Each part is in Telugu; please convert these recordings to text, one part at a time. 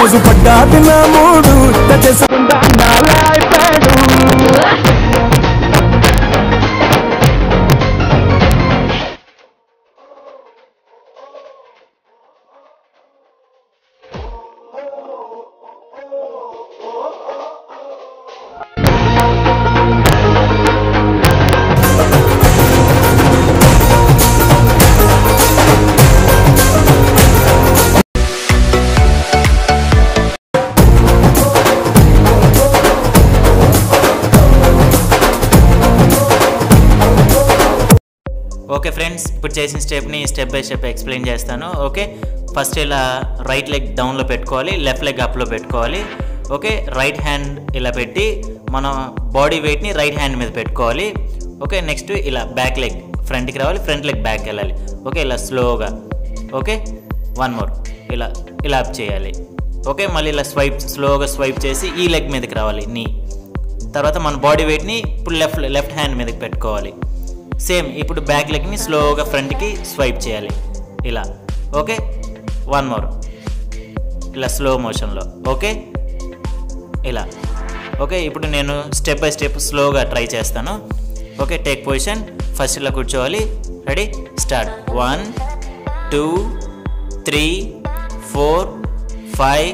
మోజు పడ్డాది నా మూడు చేసుకుంటా అయిపోయాడు. ఓకే ఫ్రెండ్స్, ఇప్పుడు చేసిన స్టెప్ని స్టెప్ బై స్టెప్ ఎక్స్ప్లెయిన్ చేస్తాను. ఓకే, ఫస్ట్ ఇలా రైట్ లెగ్ డౌన్లో పెట్టుకోవాలి, లెఫ్ట్ లెగ్ అప్లో పెట్టుకోవాలి. ఓకే, రైట్ హ్యాండ్ ఇలా పెట్టి మన బాడీ వెయిట్ని రైట్ హ్యాండ్ మీద పెట్టుకోవాలి. ఓకే, నెక్స్ట్ ఇలా బ్యాక్ లెగ్ ఫ్రంట్కి రావాలి, ఫ్రంట్ లెగ్ బ్యాక్ వెళ్ళాలి. ఓకే, ఇలా స్లోగా. ఓకే, వన్ మోర్, ఇలా ఇలా అప్ చేయాలి. ఓకే, మళ్ళీ ఇలా స్లోగా స్వైప్ చేసి ఈ లెగ్ మీదకి రావాలి, నీ. తర్వాత మన బాడీ వెయిట్ని ఇప్పుడు లెఫ్ట్ హ్యాండ్ మీదకి పెట్టుకోవాలి. సేమ్ ఇప్పుడు బ్యాక్ లెగ్ని స్లోగా ఫ్రంట్కి స్వైప్ చేయాలి, ఇలా. ఓకే, వన్ మోర్, ఇలా స్లో మోషన్లో. ఓకే, ఇలా. ఓకే, ఇప్పుడు నేను స్టెప్ బై స్టెప్ స్లోగా ట్రై చేస్తాను. Okay, take position. ఫస్ట్ ఇలా కూర్చోవాలి. Ready, start. 1 2 3 4 5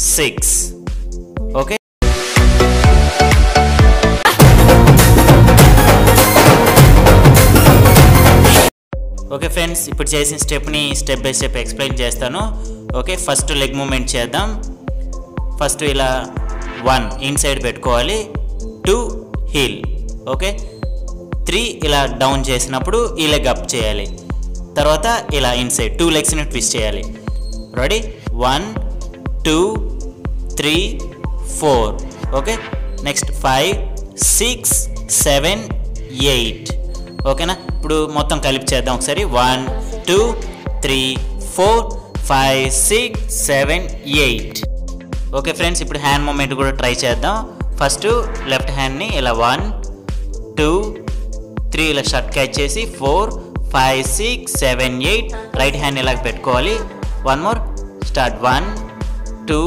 6. Okay, okay friends, ఇప్పుడు చేసిన స్టెప్ని స్టెప్ బై స్టెప్ ఎక్స్ప్లెయిన్ చేస్తాను. ఓకే, ఫస్ట్ లెగ్ మూమెంట్ చేద్దాం. ఫస్ట్ ఇలా 1 ఇన్సైడ్ పెట్టుకోవాలి, 2 హీల్. ఓకే, 3 ఇలా డౌన్ చేసినప్పుడు ఈ లెగ్ అప్ చేయాలి. తర్వాత ఇలా ఇన్సైడ్ 2 లెగ్స్ని ట్విస్ట్ చేయాలి. రెడీ, 1 2 3 4. Okay, next 5 6 7 8. ఓకేనా, ఇప్పుడు మొత్తం కలిపి చేద్దాం ఒకసారి. 1 2 3 4 5 6 7 8. ఓకే ఫ్రెండ్స్, ఇప్పుడు హ్యాండ్ మూమెంట్ కూడా ట్రై చేద్దాం. ఫస్ట్ లెఫ్ట్ హ్యాండ్ని ఇలా 1 2 3 ఇలా షర్ట్ క్యాచ్ చేసి 4 5 6 7 8. రైట్ హ్యాండ్ ఇలా పెట్టుకోవాలి. One more, start. 1 2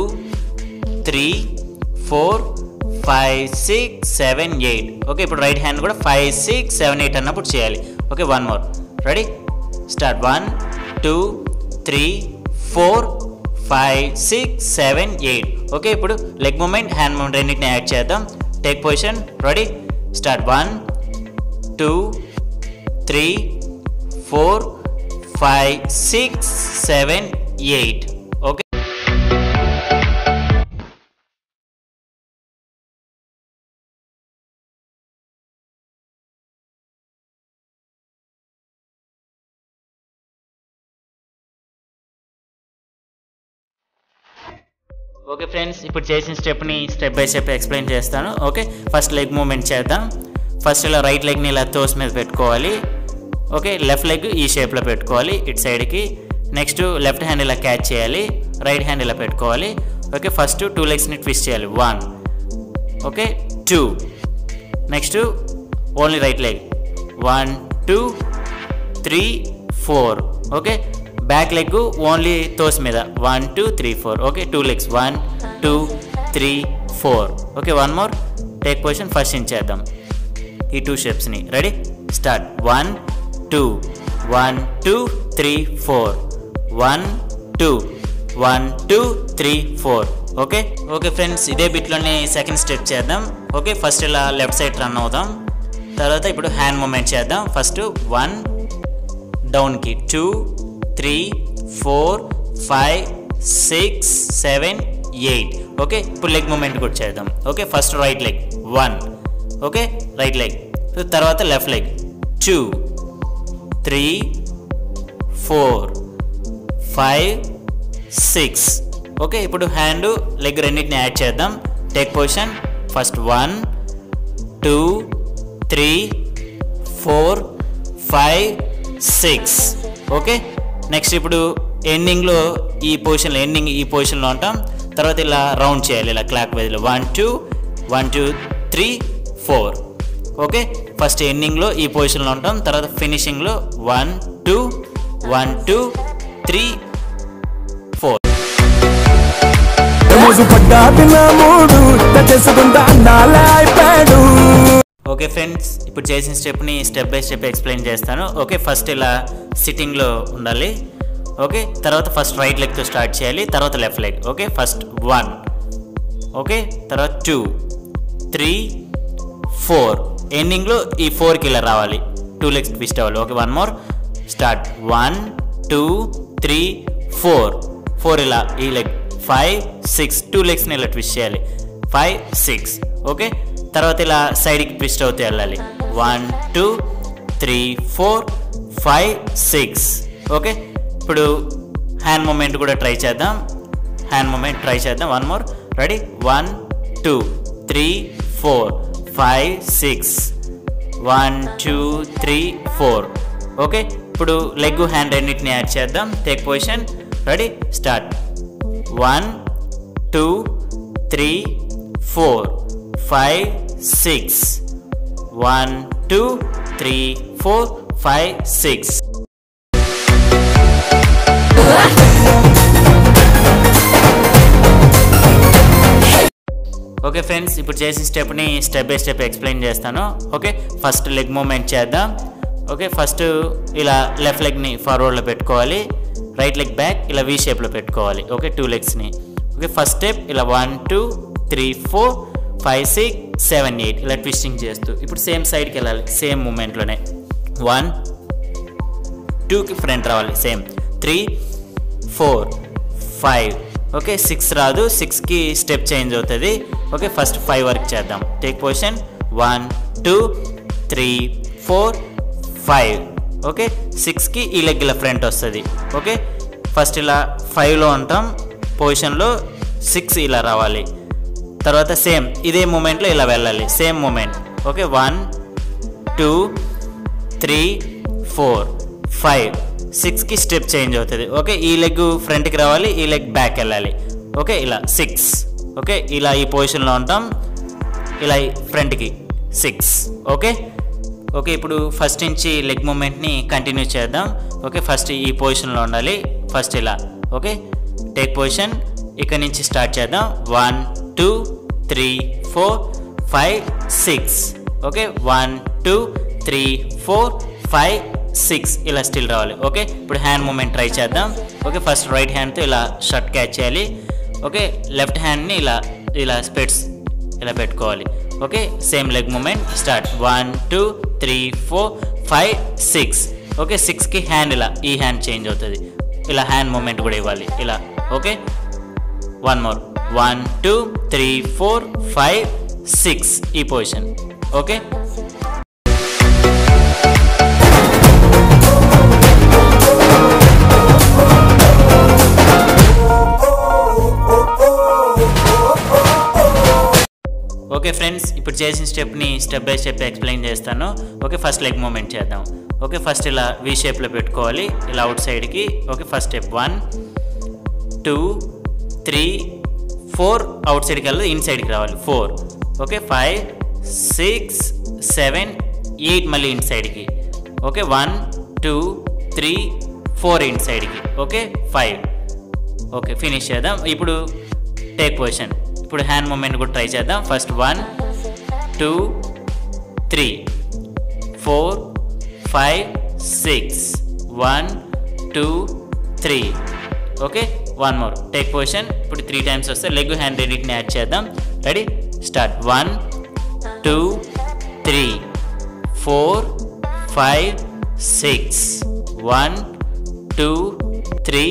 3 4 5 6 7 8. ఓకే, ఇప్పుడు రైట్ హ్యాండ్ కూడా 5 6 7 8 అన్నప్పుడు చేయాలి. Okay, one more. Ready, start. 1 2 3 4 5 6 7 8. Okay, ఇప్పుడు లెగ్ మూమెంట్ హ్యాండ్ మూమెంట్ రెండింటిని యాడ్ చేద్దాం. Take position. Ready, start. 1 2 3 4 5 6 7 8. Okay, okay friends, ఇప్పుడు చేసిన స్టెప్ని స్టెప్ బై స్టెప్ ఎక్స్ప్లెయిన్ చేస్తాను. ఓకే, ఫస్ట్ లెగ్ మూమెంట్ చేద్దాం. ఫస్ట్ ఇలా రైట్ లెగ్ని ఇలా తోస్ మీద పెట్టుకోవాలి. ఓకే, లెఫ్ట్ లెగ్ ఈ షేప్లో పెట్టుకోవాలి ఇటు సైడ్కి. నెక్స్ట్ లెఫ్ట్ హ్యాండ్ ఇలా క్యాచ్ చేయాలి, రైట్ హ్యాండ్ ఇలా పెట్టుకోవాలి. ఓకే, ఫస్ట్ 2 లెగ్స్ని ట్విస్ట్ చేయాలి. 1. Okay, 2. Next only right leg. 1 2 3 4. Okay, back leg only toes మీద. 1 2 3 4. Okay, 2 legs. 1 2 3 4. Okay, one more. Take position. First చేద్దాం ఈ 2 షేప్స్ని. Ready, start. 1 2 1 2 3 4 1 2 1 2 3 4. Okay, okay friends, ఇదే బిట్లోనే సెకండ్ స్టెప్ చేద్దాం. ఓకే, ఫస్ట్ ఇలా లెఫ్ట్ సైడ్ రన్ అవుదాం. తర్వాత ఇప్పుడు హ్యాండ్ మూమెంట్ చేద్దాం. ఫస్ట్ 1 డౌన్కి 2 3 4 5 6 7 8. ఓకే, ఇప్పుడు లెగ్ మూమెంట్ కూడా చేద్దాం. Okay, first right leg 1. Okay, right leg. తర్వాత లెఫ్ట్ లెగ్ 2 3 4 5 6. ఓకే, ఇప్పుడు హ్యాండ్ లెగ్ రెండింటిని యాడ్ చేద్దాం. Take position. First 1 2 3 4 5 6. Okay, next ఇప్పుడు ఎండింగ్లో ఈ పొజిషన్లో ఉంటాం. తర్వాత ఇలా రౌండ్ చేయాలి, ఇలా క్లాక్ వైజ్లో. 1 2 1 2 3 4. ఓకే, ఫస్ట్ ఎండింగ్లో ఈ పొజిషన్లో ఉంటాం. తర్వాత ఫినిషింగ్లో 1 2 1 2 3 4. మోజు పడ్డా తిన్న మూడు చేసుకుంటా నాలే అయిపోయాడు. ఓకే ఫ్రెండ్స్, ఇప్పుడు చేసిన స్టెప్ని స్టెప్ బై స్టెప్ ఎక్స్ప్లెయిన్ చేస్తాను. ఓకే, ఫస్ట్ ఇలా సిట్టింగ్లో ఉండాలి. ఓకే, తర్వాత ఫస్ట్ రైట్ లెగ్తో స్టార్ట్ చేయాలి, తర్వాత left leg. Okay, first 1, okay, తర్వాత 2, 3, 4, ఎండింగ్లో ఈ 4కి ఇలా రావాలి, 2 లెగ్స్ ట్విస్ట్ అవ్వాలి. ఓకే, 1 మోర్, స్టార్ట్ 1, 2, 3, 4 ఇలా ఈ లెగ్ 5, 6, 2 లెగ్స్ని ఇలా ట్విస్ట్ చేయాలి, 5, 6. ఓకే, తర్వాత ఇలా సైడ్కి ట్విస్ట్ అవుతూ వెళ్ళాలి, 1, 2, 3, 4, 5, 6. ఓకే, ఇప్పుడు హ్యాండ్ మూమెంట్ కూడా ట్రై చేద్దాం. హ్యాండ్ మూమెంట్ ట్రై చేద్దాం. 1 మోర్, రెడీ, 1, 2, 3, 4, 5, 6, 1, 2, 3, 4. ఓకే, ఇప్పుడు లెగ్ హ్యాండ్ రెండింటిని యాడ్ చేద్దాం. Take position, ready, start 1, 2, 3, 4, 5, 6, 1, 2, 3, 4, 5, 6. Okay friends, ఇప్పుడు చేసిన స్టెప్ని స్టెప్ బై స్టెప్ ఎక్స్ప్లెయిన్ చేస్తాను. ఓకే, ఫస్ట్ లెగ్ మూమెంట్ చేద్దాం. ఓకే, ఫస్ట్ ఇలా లెఫ్ట్ లెగ్ని ఫార్వర్డ్లో పెట్టుకోవాలి, రైట్ లెగ్ బ్యాక్ ఇలా వీ షేప్లో పెట్టుకోవాలి. ఓకే, 2 లెగ్స్ని. ఓకే, ఫస్ట్ స్టెప్ ఇలా 1, 2, 3, 4, 5, 6, 7, 8 ఇలా ట్విస్టింగ్ చేస్తూ ఇప్పుడు సేమ్ సైడ్కి వెళ్ళాలి, సేమ్ మూమెంట్లోనే 1, 2కి ఫ్రంట్ రావాలి, సేమ్ 3, 4, 5. ఓకే, 6 రాదు, 6కి స్టెప్ చేంజ్ అవుతుంది. ఓకే, ఫస్ట్ 5 వరకు చేద్దాం. Take position 1, 2, 3, 4, 5. ఓకే, 6కి ఈ లెగ్ ఇలా ఫ్రంట్ వస్తుంది. ఓకే, ఫస్ట్ ఇలా 5లో ఉంటాం పొజిషన్లో, 6 ఇలా రావాలి. తర్వాత సేమ్ ఇదే మూమెంట్లో ఇలా వెళ్ళాలి, సేమ్ మూమెంట్. ఓకే, 1, 2, 3, 4, 5, 6కి స్టెప్ చేంజ్ అవుతుంది. ఓకే, ఈ లెగ్ ఫ్రంట్కి రావాలి, ఈ లెగ్ బ్యాక్ వెళ్ళాలి. ఓకే, ఇలా 6. ఓకే, ఇలా ఈ పొజిషన్లో ఉంటాం, ఇలా ఫ్రంట్కి 6. ఓకే ఓకే, ఇప్పుడు ఫస్ట్ నుంచి లెగ్ మూమెంట్ని కంటిన్యూ చేద్దాం. ఓకే, ఫస్ట్ ఈ పొజిషన్లో ఉండాలి, ఫస్ట్ ఇలా. ఓకే, టేక్ పొజిషన్, ఇక్కడ నుంచి స్టార్ట్ చేద్దాం. 1, 2, 3, 4, 5, 6. ఓకే, 1, 2, 3, 4, 5, 6 ఇలా స్టిల్ రావాలి. ఓకే, ఇప్పుడు హ్యాండ్ మూమెంట్ ట్రై చేద్దాం. ఓకే, ఫస్ట్ రైట్ హ్యాండ్తో ఇలా షర్ట్ క్యాచ్ చేయాలి. ఓకే, లెఫ్ట్ హ్యాండ్ని ఇలా స్పెట్స్ ఇలా పెట్టుకోవాలి. Okay, same leg moment, start 1, 2, 3, 4, 5, 6. Okay, 6కి హ్యాండ్ ఇలా ఈ హ్యాండ్ చేంజ్ అవుతుంది, ఇలా హ్యాండ్ మూమెంట్ కూడా ఇవ్వాలి ఇలా. ఓకే, 1 మోర్, 1, 2, 3, 4, 5, 6 ఈ పొజిషన్. ఓకే, ఓకే ఫ్రెండ్స్, ఇప్పుడు చేసిన స్టెప్ని స్టెప్ బై స్టెప్ ఎక్స్ప్లెయిన్ చేస్తాను. ఓకే, ఫస్ట్ లెగ్ మూమెంట్ చేద్దాం. ఓకే, ఫస్ట్ ఇలా వీ షేప్లో పెట్టుకోవాలి, ఇలా అవుట్ సైడ్కి. ఓకే, ఫస్ట్ స్టెప్ 1, 2, 3, 4 అవుట్ సైడ్కి వెళ్ళదు, ఇన్ సైడ్కి రావాలి, 4. ఓకే, 5, 6, 7, 8 మళ్ళీ ఇన్ సైడ్కి. ఓకే, 1, 2, 3, 4 ఇన్ సైడ్కి. ఓకే, 5. ఓకే, ఫినిష్ చేద్దాం. ఇప్పుడు టేక్ పొజిషన్, ఇప్పుడు హ్యాండ్ మూమెంట్ కూడా ట్రై చేద్దాం. First 1, 2, 3, 4, 5, 6, 1, 2, 3. Okay, 1 more, take position. ఇప్పుడు 3 టైమ్స్ వస్తే లెగ్ హ్యాండ్ రెండింటిని యాడ్ చేద్దాం. Ready, start 1, 2, 3, 4, 5, 6, 1, 2, 3.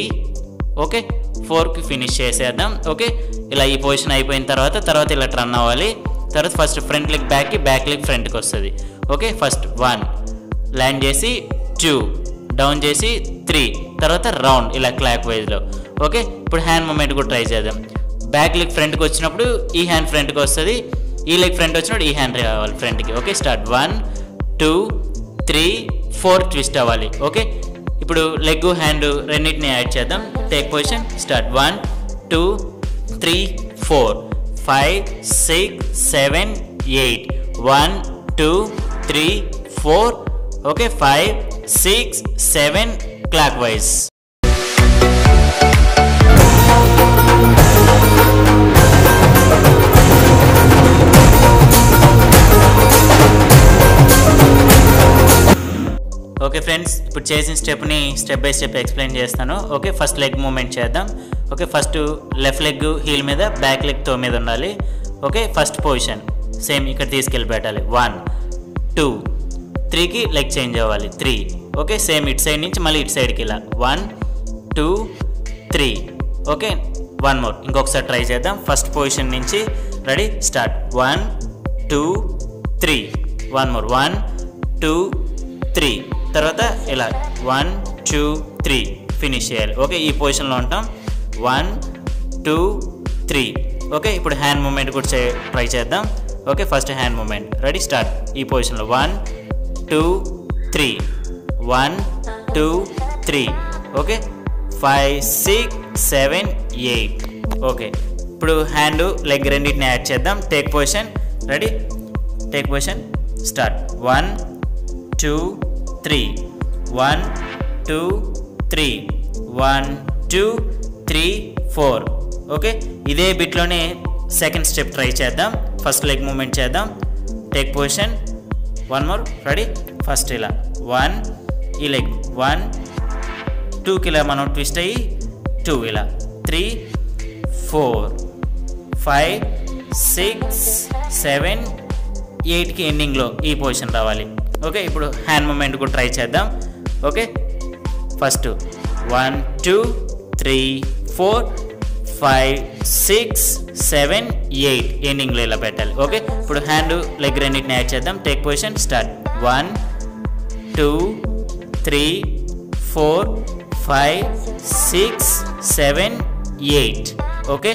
ఓకే, 4కి ఫినిష్ చేసేద్దాం. ఓకే, ఇలా ఈ పొజిషన్ అయిపోయిన తర్వాత ఇలా టర్న్ అవ్వాలి. తర్వాత ఫస్ట్ ఫ్రంట్ లెగ్ బ్యాక్కి, బ్యాక్ లెగ్ ఫ్రంట్కి వస్తుంది. ఓకే, ఫస్ట్ 1 ల్యాండ్ చేసి, 2 డౌన్ చేసి, 3 తర్వాత రౌండ్ ఇలా క్లాక్ వైజ్లో. ఓకే, ఇప్పుడు హ్యాండ్ మూమెంట్ కూడా ట్రై చేద్దాం. బ్యాక్ లెగ్ ఫ్రంట్కి వచ్చినప్పుడు ఈ హ్యాండ్ ఫ్రంట్కి వస్తుంది, ఈ లెగ్ ఫ్రంట్ వచ్చినప్పుడు ఈ హ్యాండ్ రావాలి ఫ్రంట్కి. ఓకే, స్టార్ట్ 1, 2, 3, 4 ట్విస్ట్ అవ్వాలి. ఓకే, ఇప్పుడు లెగ్ హ్యాండ్ రెండింటిని యాడ్ చేద్దాం. Take position, start 1, 2, 3, 4, 5, 6, 7, 8. 1, 2, 3, 4. Okay, 5, 6, 7 clockwise. Friends, ఇప్పుడు చేసిన స్టెప్ని స్టెప్ బై స్టెప్ ఎక్స్ప్లెయిన్ చేస్తాను. ఓకే, ఫస్ట్ లెగ్ మూమెంట్ చేద్దాం. Okay, first left leg heel మీద, బ్యాక్ లెగ్ తో మీద ఉండాలి. ఓకే, ఫస్ట్ పొజిషన్ సేమ్ ఇక్కడ తీసుకెళ్ళి పెట్టాలి. 1 2 3కి లెగ్ చేంజ్ అవ్వాలి. 3. ఓకే, సేమ్ ఇటు సైడ్ నుంచి మళ్ళీ ఇటు సైడ్కి ఇలా 1 2 3. Okay, 1 more. ఇంకొకసారి ట్రై చేద్దాం. ఫస్ట్ పొజిషన్ నుంచి రెడీ, స్టార్ట్. 1 2 3. 1 మోర్. 1 2 3. తర్వాత ఇలా 1 2 3 ఫినిష్ చేయాలి. ఓకే, ఈ పొజిషన్లో ఉంటాం. 1 2 3. ఓకే, ఇప్పుడు హ్యాండ్ మూమెంట్ కూడా ట్రై చేద్దాం. Okay, first hand moment ready, start. ఈ పొజిషన్లో 1 2 3. 1 2 3. ఓకే, 5 6 7 8. ఓకే, ఇప్పుడు హ్యాండ్ లెగ్ రెండింటిని యాడ్ చేద్దాం. Take position ready, take position, start. 1 2 3. 1 2 3. 1 2 3 4. Okay, ఇదే బిట్లోనే సెకండ్ స్టెప్ ట్రై చేద్దాం. ఫస్ట్ లెగ్ మూమెంట్ చేద్దాం. Take position, 1 more. Ready, first ఇలా 1, ఈ లెగ్ 1 2కి ఇలా మనం ట్విస్ట్ అయ్యి 2 ఇలా 3 4 5 6 7 8కి ఎండింగ్లో ఈ పొజిషన్ రావాలి. ఓకే, ఇప్పుడు హ్యాండ్ మూమెంట్ కూడా ట్రై చేద్దాం. ఓకే, ఫస్ట్ 1 2 3 4 5 6 7 8 ఎండింగ్లో ఇలా పెట్టాలి. ఓకే, ఇప్పుడు హ్యాండ్ లెగ్ రెండింటిని యాడ్ చేద్దాం. Take position, start. 1 2 3 4 5 6 7 8. ఓకే,